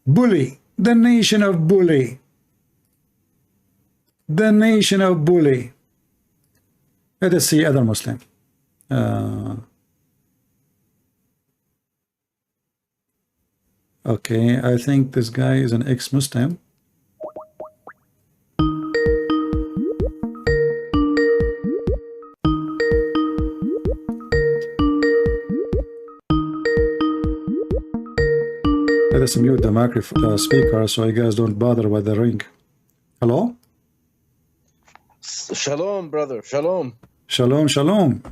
Bully. The nation of bully. The nation of bully. Let us see other Muslim. Okay, I think this guy is an ex-Muslim. Let us mute the microphone speaker so you guys don't bother with the ring. Hello? Shalom, brother. Shalom. Shalom, shalom.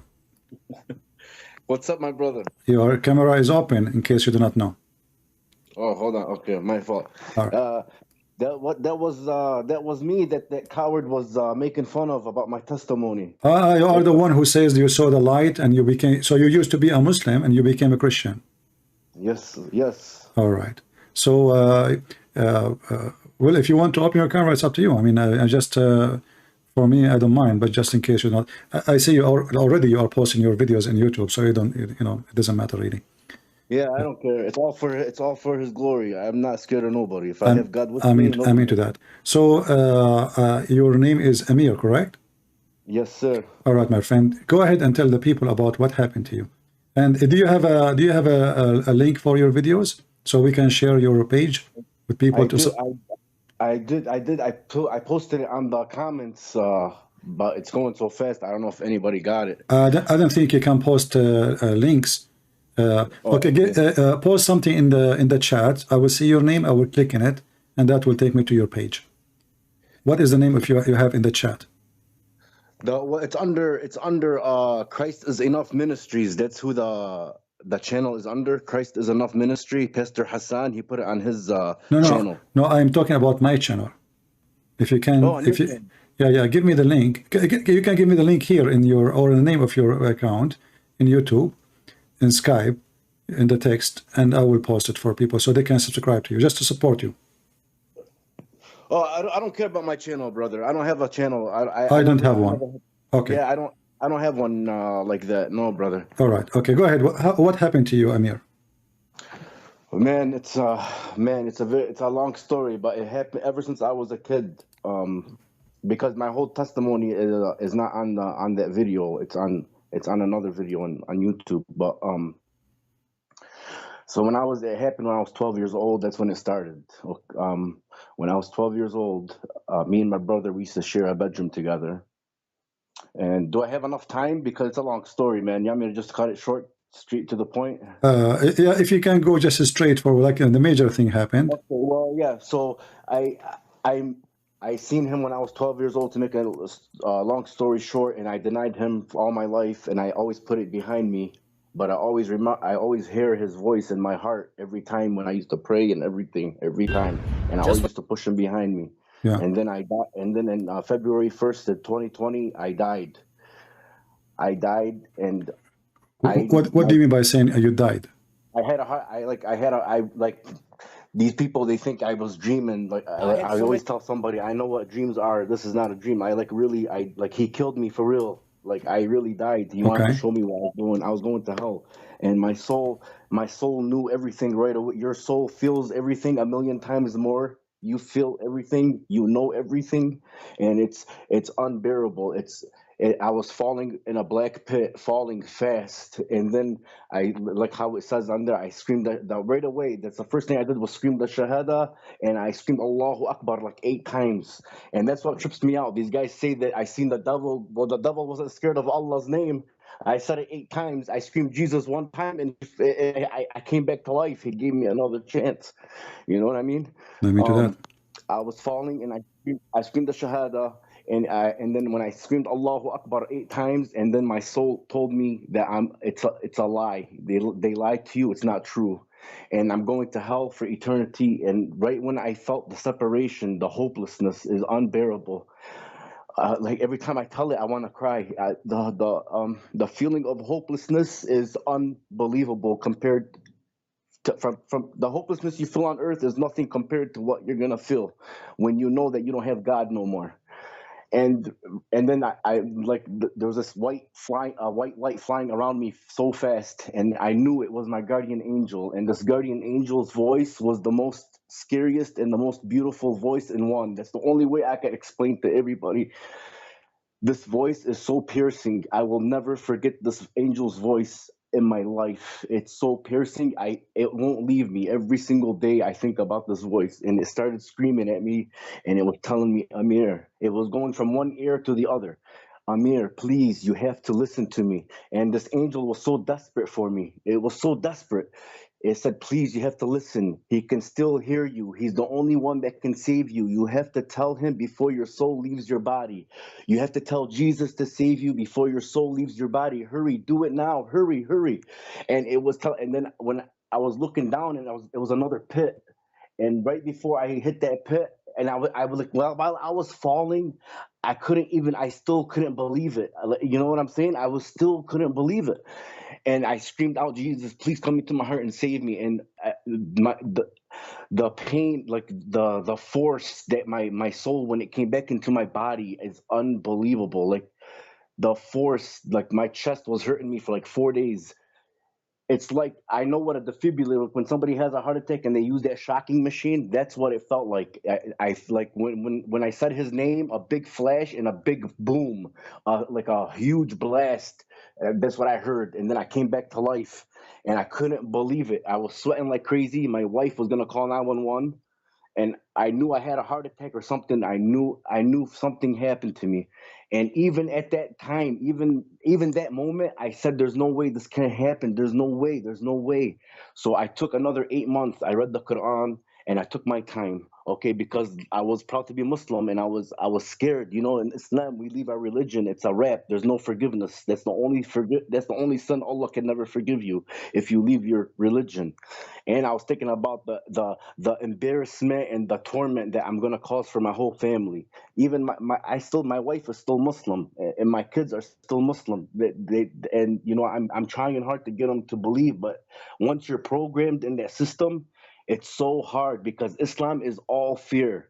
What's up, my brother? Your camera is open, in case you do not know. Oh, hold on. Okay, my fault. All right. That was me that coward was making fun of about my testimony. You are the one who says you saw the light and you became, so you used to be a Muslim and you became a Christian. Yes, yes. All right. So, well, if you want to open your camera, it's up to you. I mean, I just, for me, I don't mind, but just in case you're not, I see you already you are posting your videos in YouTube, so you don't, you know, it doesn't matter really. Yeah, I don't care. It's all for His glory. I'm not scared of nobody. If I have God with I me, mean, I'm into that. So, your name is Amir, correct? Yes, sir. All right, my friend. Go ahead and tell the people about what happened to you. And do you have a link for your videos so we can share your page with people? I posted it on the comments, but it's going so fast. I don't know if anybody got it. I don't think you can post links. Okay, post something in the chat. I will see your name. I will click in it, and that will take me to your page. What is the name if you have in the chat? It's under Christ is Enough Ministries. That's who the channel is under. Christ is Enough Ministry. Pastor Hassan, he put it on his channel. No, I'm talking about my channel. If you can, yeah, give me the link. You can give me the link here in your, or the name of your account in YouTube, in Skype, in the text, and I will post it for people so they can subscribe to you, just to support you. Oh, I don't care about my channel, brother. I don't have a channel. I don't have one. Okay. Yeah, I don't have one like that. No, brother. All right. Okay, go ahead. What happened to you, Amir? Man, it's a long story, but it happened ever since I was a kid. Because my whole testimony is not on that video. It's on another video on YouTube. But so it happened when I was 12 years old. That's when it started. When I was 12 years old, me and my brother, we used to share a bedroom together. And do I have enough time? Because it's a long story, man. You want me to just cut it short, straight to the point? Yeah, if you can go just straight for like the major thing happened. Okay, well, yeah. So I seen him when I was 12 years old, to make a long story short, and I denied him for all my life, and I always put it behind me. But I always hear his voice in my heart every time when I used to pray and everything, every time. And I always used to push him behind me. Yeah. And then in February 1st of 2020, I died. And what do you mean by saying you died? I had a heart. These people, they think I was dreaming. Like I always tell somebody, I know what dreams are. This is not a dream. He killed me for real. Like I really died. He wanted to show me what I was doing. I was going to hell, and my soul knew everything right away. Your soul feels everything a million times more. You feel everything. You know everything, and it's unbearable. I was falling in a black pit, falling fast, and then like how it says on there, I screamed that right away. That's the first thing I did, was scream the Shahada, and I screamed Allahu Akbar like 8 times, and that's what trips me out. These guys say that I seen the devil. Well, the devil wasn't scared of Allah's name. I said it 8 times. I screamed Jesus 1 time, and I came back to life. He gave me another chance. You know what I mean? Let me do that. I was falling, and I screamed the Shahada. And then when I screamed Allahu Akbar 8 times, and then my soul told me that it's a lie. They lied to you. It's not true, and I'm going to hell for eternity. And right when I felt the separation, the hopelessness is unbearable. Like every time I tell it, I want to cry. The feeling of hopelessness is unbelievable compared to, from the hopelessness you feel on earth is nothing compared to what you're gonna feel when you know that you don't have God no more. And then there was this white light flying around me so fast, and I knew it was my guardian angel. And this guardian angel's voice was the most scariest and the most beautiful voice in one. That's the only way I can explain to everybody. This voice is so piercing. I will never forget this angel's voice in my life. It's so piercing. It won't leave me. Every single day I think about this voice, and it started screaming at me, and it was telling me, Amir. It was going from one ear to the other. Amir, please, you have to listen to me. And this angel was so desperate for me. It was so desperate. It said, please, you have to listen. He can still hear you. He's the only one that can save you. You have to tell him before your soul leaves your body. You have to tell Jesus to save you before your soul leaves your body. Hurry, do it now. Hurry, hurry. And it was and then when I was looking down, and it was another pit. And right before I hit that pit, and I was like, well, while I was falling, I still couldn't believe it. You know what I'm saying? I was still couldn't believe it. And I screamed out, Jesus, please come into my heart and save me. And the pain, like the force that my soul, when it came back into my body, is unbelievable. Like the force, like my chest was hurting me for like 4 days. It's like, I know what a defibrillator, when somebody has a heart attack and they use that shocking machine, that's what it felt like. I like when I said his name, a big flash and a big boom, like a huge blast. That's what I heard. And then I came back to life, and I couldn't believe it. I was sweating like crazy. My wife was going to call 911, and I knew I had a heart attack or something. I knew something happened to me. And even at that time, even that moment, I said, there's no way this can happen. There's no way. There's no way. So I took another 8 months. I read the Quran, and I took my time, okay, because I was proud to be Muslim, and I was scared. In Islam, we leave our religion. It's a wrap. There's no forgiveness. That's the only sin Allah can never forgive you, if you leave your religion. And I was thinking about the embarrassment and the torment that I'm gonna cause for my whole family. Even my wife is still Muslim, and my kids are still Muslim. And I'm trying hard to get them to believe, but once you're programmed in that system, it's so hard, because Islam is all fear.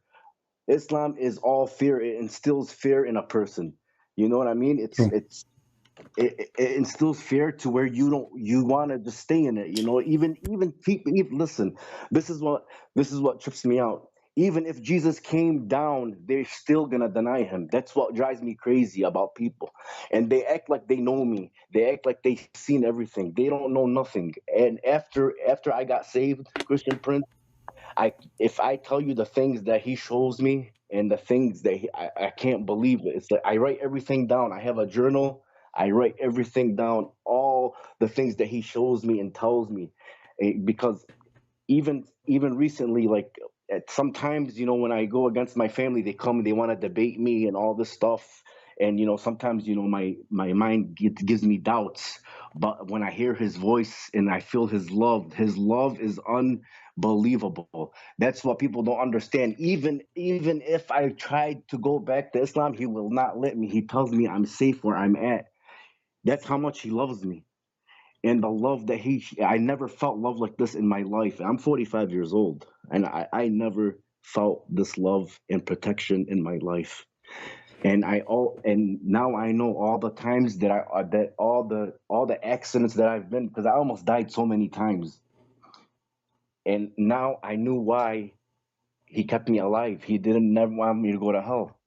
Islam is all fear. It instills fear in a person. You know what I mean? True. It instills fear to where you want to just stay in it. Even people. Even, listen, this is what trips me out. Even if Jesus came down, they're still gonna deny him. That's what drives me crazy about people. And they act like they know me. They act like they've seen everything. They don't know nothing. And after I got saved, Christian Prince, if I tell you the things that he shows me, and the things that I can't believe it. It's like I write everything down. I have a journal. I write everything down, all the things that he shows me and tells me. Because even recently, like sometimes, when I go against my family, they come and they want to debate me and all this stuff. And sometimes, my mind gives me doubts. But when I hear his voice and I feel his love is unbelievable. That's what people don't understand. Even if I tried to go back to Islam, he will not let me. He tells me I'm safe where I'm at. That's how much he loves me. And the love that I never felt love like this in my life. I'm 45 years old, and I never felt this love and protection in my life. And now I know all the times that all the accidents that I've been, because I almost died so many times. And now I knew why he kept me alive. He didn't never want me to go to hell.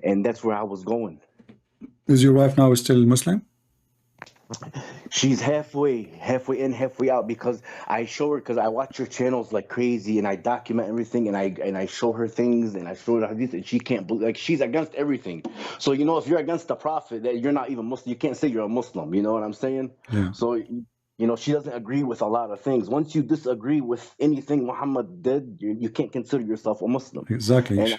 And that's where I was going. Is your wife now still Muslim? She's halfway in, halfway out, because I show her, because I watch her channels like crazy, and I document everything, and I show her things, and I show her this, and she can't believe, like, she's against everything. So if you're against the Prophet, that you're not even Muslim. You can't say you're a Muslim. You know what I'm saying? Yeah. So she doesn't agree with a lot of things. Once you disagree with anything Muhammad did, you can't consider yourself a Muslim. Exactly. And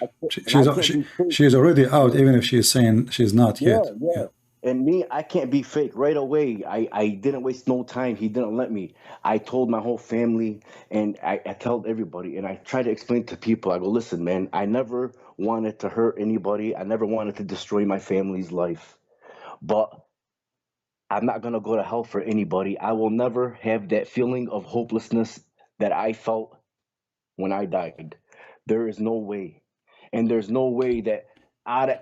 She's already out, even if she's saying she's not yeah, yet. yeah. Yeah. And me, I can't be fake. Right away, I didn't waste no time. He didn't let me. I told my whole family, and I told everybody, and I try to explain to people. I go, listen, man, I never wanted to hurt anybody. I never wanted to destroy my family's life. But I'm not going to go to hell for anybody. I will never have that feeling of hopelessness that I felt when I died. There is no way. And there's no way that out of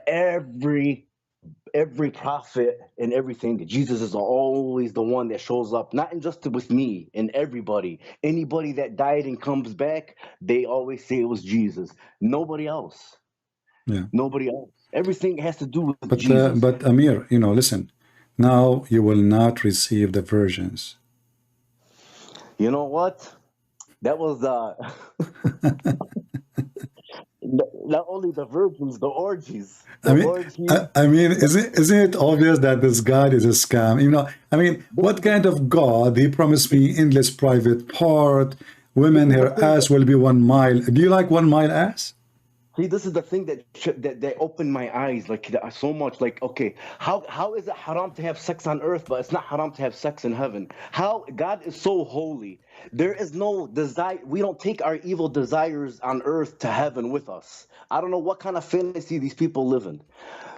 every prophet and everything, Jesus is always the one that shows up, not just with me and everybody. Anybody that died and comes back, they always say it was Jesus. Nobody else. Yeah. Nobody else. Everything has to do with Jesus. But Amir, you know, listen. Now you will not receive the virgins. You know what? That was not only the virgins, the orgies. I mean, isn't it obvious that this God is a scam? You know, I mean, what kind of God? He promised me endless private part. Women, her ass will be 1 mile. Do you like 1 mile ass? See, this is the thing that opened my eyes like so much. Like, okay, how is it haram to have sex on earth, but it's not haram to have sex in heaven? How God is so holy. There is no desire. We don't take our evil desires on earth to heaven with us. I don't know what kind of fantasy these people live in.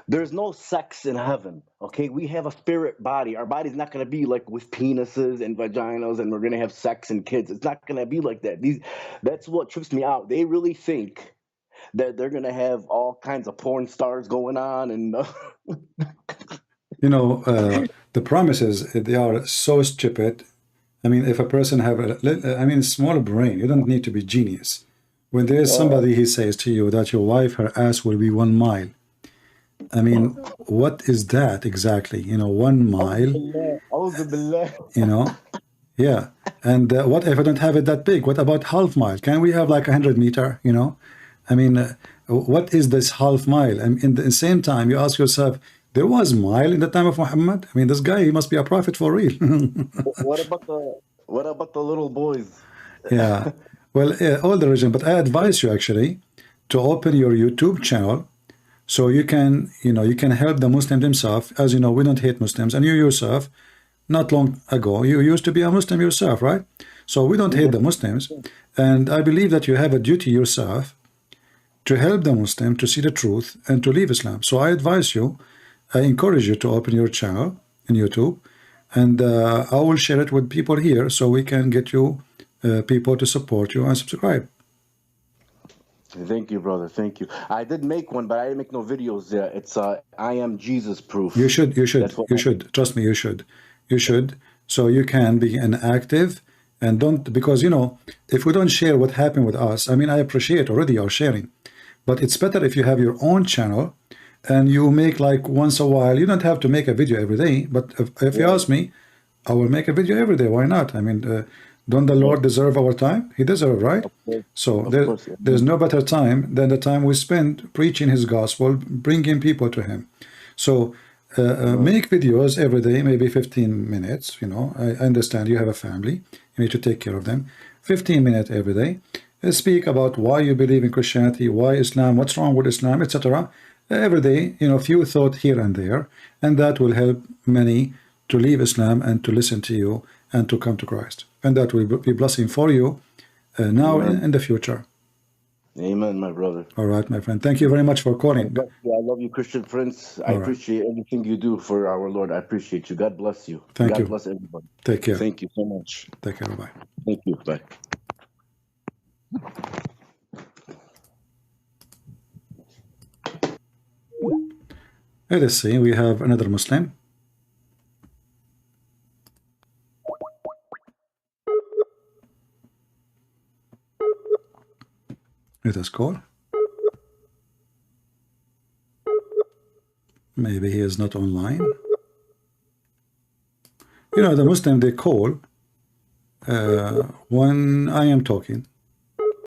There's no sex in heaven. Okay, we have a spirit body. Our body's not going to be like with penises and vaginas, and we're going to have sex and kids. It's not going to be like that. That's what trips me out. They really think that they're gonna have all kinds of porn stars going on, and you know, the promises, they are so stupid. I mean, if a person have a small brain, you don't need to be genius. When there is somebody, he says to you that your wife, her ass will be 1 mile. I mean, what is that exactly? You know, 1 mile. You know, yeah. And what if I don't have it that big? What about half mile? Can we have like 100 meter? You know, I mean, what is this half mile? And in the same time, you ask yourself, there was mile in the time of Muhammad. I mean, this guy, he must be a prophet for real. what about the little boys? Yeah, well, all the religion. But I advise you actually to open your YouTube channel, so you can, you know, you can help the Muslim themselves. As you know, we don't hate Muslims, and you yourself, not long ago, you used to be a Muslim yourself, right? So we don't hate the Muslims, and I believe that you have a duty yourself to help the Muslim to see the truth and to leave Islam. So I advise you, I encourage you to open your channel in YouTube, and I will share it with people here so we can get you people to support you and subscribe. Thank you, brother. Thank you. I did make one, but I didn't make no videos. It's I am Jesus proof. You should. Trust me, you should. So you can be an active, and don't, because you know, if we don't share what happened with us, I mean, I appreciate already your sharing, but it's better if you have your own channel and you make like once a while. You don't have to make a video every day, but if you ask me, I will make a video every day. Why not? I mean, don't the Lord deserve our time? He deserves, right? So there's no better time than the time we spend preaching his gospel, bringing people to him. So make videos every day, maybe 15 minutes. You know, I understand you have a family, you need to take care of them. 15 minutes every day. Speak about why you believe in Christianity, why Islam, what's wrong with Islam, etc. Every day, you know, few thought here and there, and that will help many to leave Islam and to listen to you and to come to Christ. And that will be blessing for you now and in the future. Amen, my brother. All right, my friend. Thank you very much for calling. I love you, Christian friends. I appreciate everything you do for our Lord. I appreciate you. God bless you. Thank you. God bless everybody. Take care. Thank you so much. Take care. Bye-bye. Thank you. Bye. Let us see. We have another Muslim. Let us call. Maybe he is not online. You know, the Muslim, they call when I am talking.